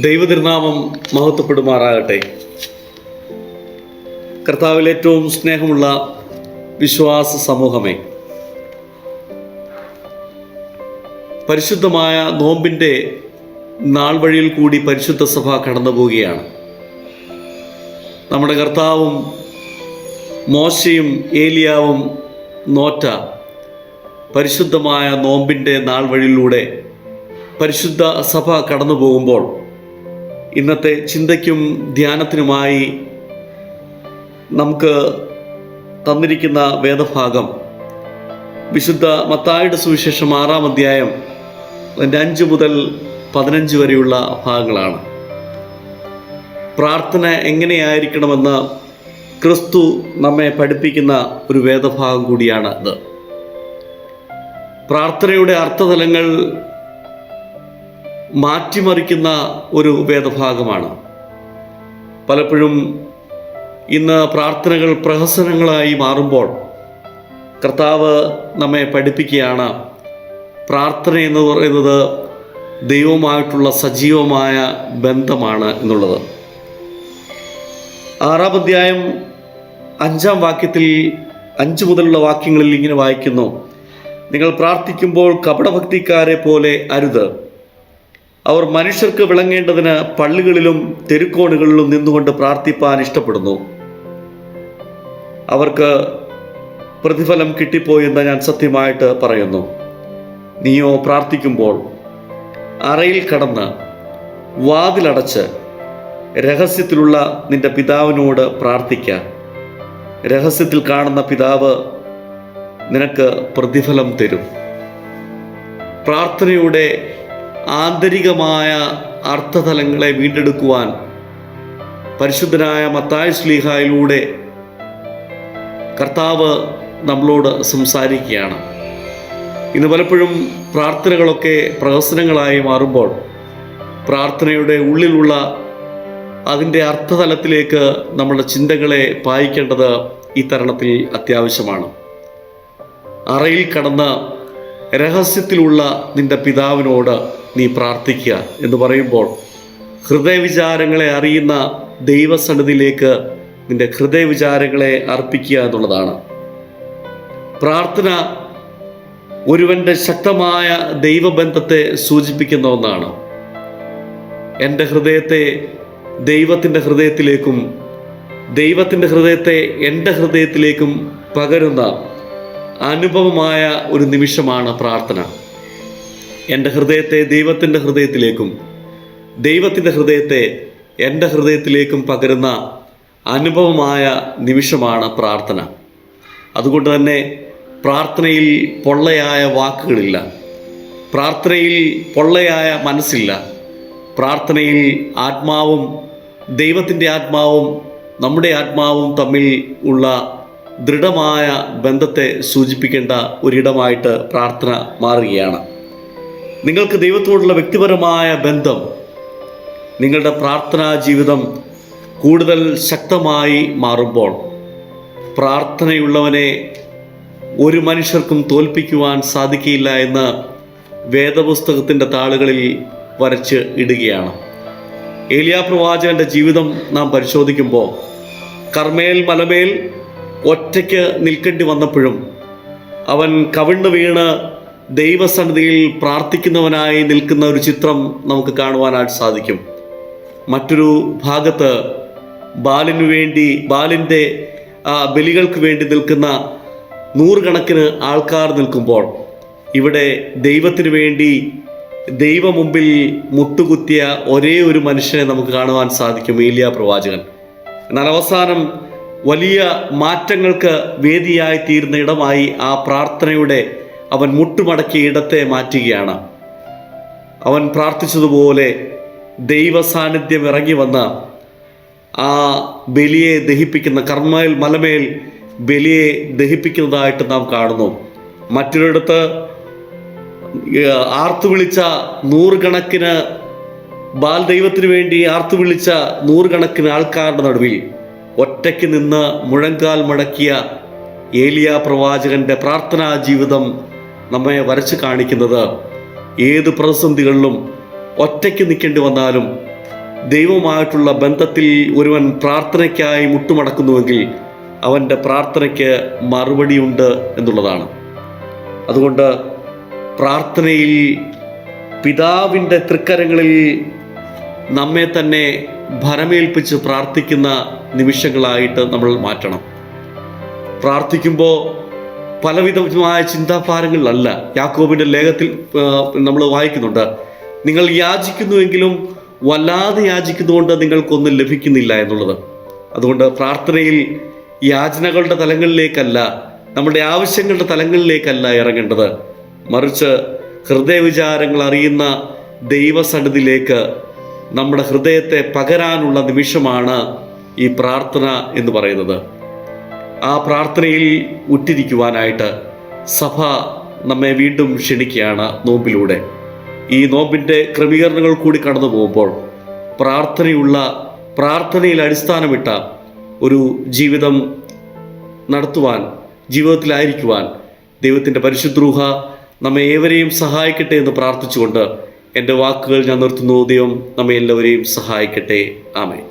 ദൈവതിരുനാമം മഹത്വപ്പെടുമാറാകട്ടെ. കർത്താവിൽ ഏറ്റവും സ്നേഹമുള്ള വിശ്വാസ സമൂഹമേ, പരിശുദ്ധമായ നോമ്പിൻ്റെ നാൾ വഴിയിൽ കൂടി പരിശുദ്ധ സഭ കടന്നു പോവുകയാണ്. നമ്മുടെ കർത്താവും മോശയും ഏലിയാവും നോറ്റ പരിശുദ്ധമായ നോമ്പിൻ്റെ നാൾ വഴിയിലൂടെ പരിശുദ്ധ സഭ കടന്നു പോകുമ്പോൾ ഇന്നത്തെ ചിന്തയ്ക്കും ധ്യാനത്തിനുമായി നമുക്ക് തന്നിരിക്കുന്ന വേദഭാഗം വിശുദ്ധ മത്തായിയുടെ സുവിശേഷം 6-ാം അധ്യായം 5 മുതൽ 15 വരെയുള്ള ഭാഗങ്ങളാണ്. പ്രാർത്ഥന എങ്ങനെയായിരിക്കണമെന്ന് ക്രിസ്തു നമ്മെ പഠിപ്പിക്കുന്ന ഒരു വേദഭാഗം കൂടിയാണ് ഇത്. പ്രാർത്ഥനയുടെ അർത്ഥതലങ്ങൾ മാറ്റിമറിക്കുന്ന ഒരു വേദഭാഗമാണ്. പലപ്പോഴും ഇന്ന് പ്രാർത്ഥനകൾ പ്രഹസനങ്ങളായി മാറുമ്പോൾ കർത്താവ് നമ്മെ പഠിപ്പിക്കുകയാണ്, പ്രാർത്ഥന എന്ന് പറയുന്നത് ദൈവവുമായിട്ടുള്ള സജീവമായ ബന്ധമാണ് എന്നുള്ളത്. 6-ാം അധ്യായം 5-ാം വാക്യത്തിൽ 5 മുതലുള്ള വാക്യങ്ങളിൽ ഇങ്ങനെ വായിക്കുന്നു: നിങ്ങൾ പ്രാർത്ഥിക്കുമ്പോൾ കപടഭക്തിക്കാരെ പോലെ അരുത്. അവർ മനുഷ്യർക്ക് വിളങ്ങേണ്ടതിന് പള്ളികളിലും തെരുക്കോണുകളിലും നിന്നുകൊണ്ട് പ്രാർത്ഥിപ്പാൻ ഇഷ്ടപ്പെടുന്നു. അവർക്ക് പ്രതിഫലം കിട്ടിപ്പോയെന്ന് ഞാൻ സത്യമായിട്ട് പറയുന്നു. നീയോ പ്രാർത്ഥിക്കുമ്പോൾ അറയിൽ കടന്ന് വാതിലടച്ച് രഹസ്യത്തിലുള്ള നിന്റെ പിതാവിനോട് പ്രാർത്ഥിക്കുക. രഹസ്യത്തിൽ കാണുന്ന പിതാവ് നിനക്ക് പ്രതിഫലം തരും. പ്രാർത്ഥനയുടെ ആന്തരികമായ അർത്ഥതലങ്ങളെ വീണ്ടെടുക്കുവാൻ പരിശുദ്ധനായ മത്തായി ശ്ലീഹായിലൂടെ കർത്താവ് നമ്മളോട് സംസാരിക്കുകയാണ്. ഇന്ന് പലപ്പോഴും പ്രാർത്ഥനകളൊക്കെ പ്രഹസനങ്ങളായി മാറുമ്പോൾ പ്രാർത്ഥനയുടെ ഉള്ളിലുള്ള അതിൻ്റെ അർത്ഥതലത്തിലേക്ക് നമ്മുടെ ചിന്തകളെ പായിക്കേണ്ടത് ഈ തരുണത്തിൽ അത്യാവശ്യമാണ്. അറയിൽ കടന്ന് രഹസ്യത്തിലുള്ള നിന്റെ പിതാവിനോട് നീ പ്രാർത്ഥിക്കുക എന്ന് പറയുമ്പോൾ ഹൃദയവിചാരങ്ങളെ അറിയുന്ന ദൈവസന്നിധിയിലേക്ക് നിന്റെ ഹൃദയവിചാരങ്ങളെ അർപ്പിക്കുക എന്നുള്ളതാണ്. പ്രാർത്ഥന ഒരുവൻ്റെ ശക്തമായ ദൈവബന്ധത്തെ സൂചിപ്പിക്കുന്ന ഒന്നാണ്. എൻ്റെ ഹൃദയത്തെ ദൈവത്തിൻ്റെ ഹൃദയത്തിലേക്കും ദൈവത്തിൻ്റെ ഹൃദയത്തെ എൻ്റെ ഹൃദയത്തിലേക്കും പകരുന്ന അനുഭവമായ ഒരു നിമിഷമാണ് പ്രാർത്ഥന. എൻ്റെ ഹൃദയത്തെ ദൈവത്തിൻ്റെ ഹൃദയത്തിലേക്കും ദൈവത്തിൻ്റെ ഹൃദയത്തെ എൻ്റെ ഹൃദയത്തിലേക്കും പകരുന്ന അനുഭവമായ നിമിഷമാണ് പ്രാർത്ഥന. അതുകൊണ്ട് തന്നെ പ്രാർത്ഥനയിൽ പൊള്ളയായ വാക്കുകളില്ല, പ്രാർത്ഥനയിൽ പൊള്ളയായ മനസ്സില്ല. പ്രാർത്ഥനയിൽ ആത്മാവും ദൈവത്തിൻ്റെ ആത്മാവും നമ്മുടെ ആത്മാവും തമ്മിൽ ഉള്ള ദൃഢമായ ബന്ധത്തെ സൂചിപ്പിക്കേണ്ട ഒരിടമായിട്ട് പ്രാർത്ഥന മാറുകയാണ്. നിങ്ങൾക്ക് ദൈവത്തോടുള്ള വ്യക്തിപരമായ ബന്ധം നിങ്ങളുടെ പ്രാർത്ഥനാ ജീവിതം കൂടുതൽ ശക്തമായി മാറുമ്പോൾ പ്രാർത്ഥനയുള്ളവനെ ഒരു മനുഷ്യർക്കും തോൽപ്പിക്കുവാൻ സാധിക്കില്ല എന്ന് വേദപുസ്തകത്തിൻ്റെ താളുകളിൽ വരച്ച് ഇടുകയാണ്. ഏലിയാ പ്രവാചകൻ്റെ ജീവിതം നാം പരിശോധിക്കുമ്പോൾ കർമ്മേൽ മലമേൽ ഒറ്റയ്ക്ക് നിൽക്കേണ്ടി വന്നപ്പോഴും അവൻ കവിണ്ണ് വീണ് ദൈവസന്നിധിയിൽ പ്രാർത്ഥിക്കുന്നവനായി നിൽക്കുന്ന ഒരു ചിത്രം നമുക്ക് കാണുവാനായിട്ട് സാധിക്കും. മറ്റൊരു ഭാഗത്ത് ബാലിൻ്റെ ബലികൾക്ക് വേണ്ടി നിൽക്കുന്ന 100 കണക്കിന് ആൾക്കാർ നിൽക്കുമ്പോൾ ഇവിടെ ദൈവത്തിന് വേണ്ടി ദൈവമുമ്പിൽ മുട്ടുകുത്തിയ ഒരേ ഒരു മനുഷ്യനെ നമുക്ക് കാണുവാൻ സാധിക്കും, ഏലിയാ പ്രവാചകൻ. എന്നാൽ അവസാനം വലിയ മാറ്റങ്ങൾക്ക് വേദിയായി തീരുന്ന ഇടമായി ആ പ്രാർത്ഥനയുടെ അവൻ മുട്ടുമടക്കിയ ഇടത്തെ മാറ്റുകയാണ്. അവൻ പ്രാർത്ഥിച്ചതുപോലെ ദൈവ സാന്നിധ്യം ഇറങ്ങി വന്ന് ആ ബലിയെ ദഹിപ്പിക്കുന്ന കർമ്മേൽ മലമേൽ ബലിയെ ദഹിപ്പിക്കുന്നതായിട്ട് നാം കാണുന്നു. മറ്റൊരിടത്ത് ആർത്തുവിളിച്ച 100 കണക്കിന് ദൈവത്തിന് വേണ്ടി ആർത്തുവിളിച്ച 100 കണക്കിന് ആൾക്കാരുടെ നടുവിൽ ഒറ്റയ്ക്ക് നിന്ന് മുഴങ്കാൽ മടക്കിയ ഏലിയാ പ്രവാചകന്റെ പ്രാർത്ഥനാ ജീവിതം നമ്മെ വരച്ച് കാണിക്കുന്നത് ഏത് പ്രതിസന്ധികളിലും ഒറ്റയ്ക്ക് നിൽക്കേണ്ടി വന്നാലും ദൈവവുമായിട്ടുള്ള ബന്ധത്തിൽ ഒരുവൻ പ്രാർത്ഥനയ്ക്കായി മുട്ടുമടക്കുന്നുവെങ്കിൽ അവൻ്റെ പ്രാർത്ഥനയ്ക്ക് മറുപടിയുണ്ട് എന്നുള്ളതാണ്. അതുകൊണ്ട് പ്രാർത്ഥനയിൽ പിതാവിൻ്റെ തൃക്കരങ്ങളിൽ നമ്മെ തന്നെ ഭരമേൽപ്പിച്ച് പ്രാർത്ഥിക്കുന്ന നിമിഷങ്ങളായിട്ട് നമ്മൾ മാറ്റണം. പ്രാർത്ഥിക്കുമ്പോൾ പലവിധമായ ചിന്താഭാരങ്ങളിലല്ല. യാക്കോബിൻ്റെ ലേഖത്തിൽ നമ്മൾ വായിക്കുന്നുണ്ട്, നിങ്ങൾ യാചിക്കുന്നുവെങ്കിലും വല്ലാതെ യാചിക്കുന്നതുകൊണ്ട് നിങ്ങൾക്കൊന്നും ലഭിക്കുന്നില്ല എന്നുള്ളത്. അതുകൊണ്ട് പ്രാർത്ഥനയിൽ യാചനകളുടെ തലങ്ങളിലേക്കല്ല, നമ്മുടെ ആവശ്യങ്ങളുടെ തലങ്ങളിലേക്കല്ല ഇറങ്ങേണ്ടത്, മറിച്ച് ഹൃദയവിചാരങ്ങൾ അറിയുന്ന ദൈവസന്നിധിയിലേക്ക് നമ്മുടെ ഹൃദയത്തെ പകരാനുള്ള നിമിഷമാണ് ഈ പ്രാർത്ഥന എന്ന് പറയുന്നത്. ആ പ്രാർത്ഥനയിൽ ഉറ്റിരിക്കുവാനായിട്ട് സഭ നമ്മെ വീണ്ടും ക്ഷണിക്കുകയാണ് നോമ്പിലൂടെ. ഈ നോമ്പിൻ്റെ ക്രമീകരണങ്ങൾ കൂടി കടന്നു പോകുമ്പോൾ പ്രാർത്ഥനയിൽ അടിസ്ഥാനമിട്ട ഒരു ജീവിതം നടത്തുവാൻ, ജീവിതത്തിലായിരിക്കുവാൻ ദൈവത്തിൻ്റെ പരിശുദ്ധ റൂഹ നമ്മെ ഏവരെയും സഹായിക്കട്ടെ എന്ന് പ്രാർത്ഥിച്ചുകൊണ്ട് എൻ്റെ വാക്കുകൾ ഞാൻ നിർത്തുന്നു. ദൈവം നമ്മെ എല്ലാവരെയും സഹായിക്കട്ടെ. ആമേൻ.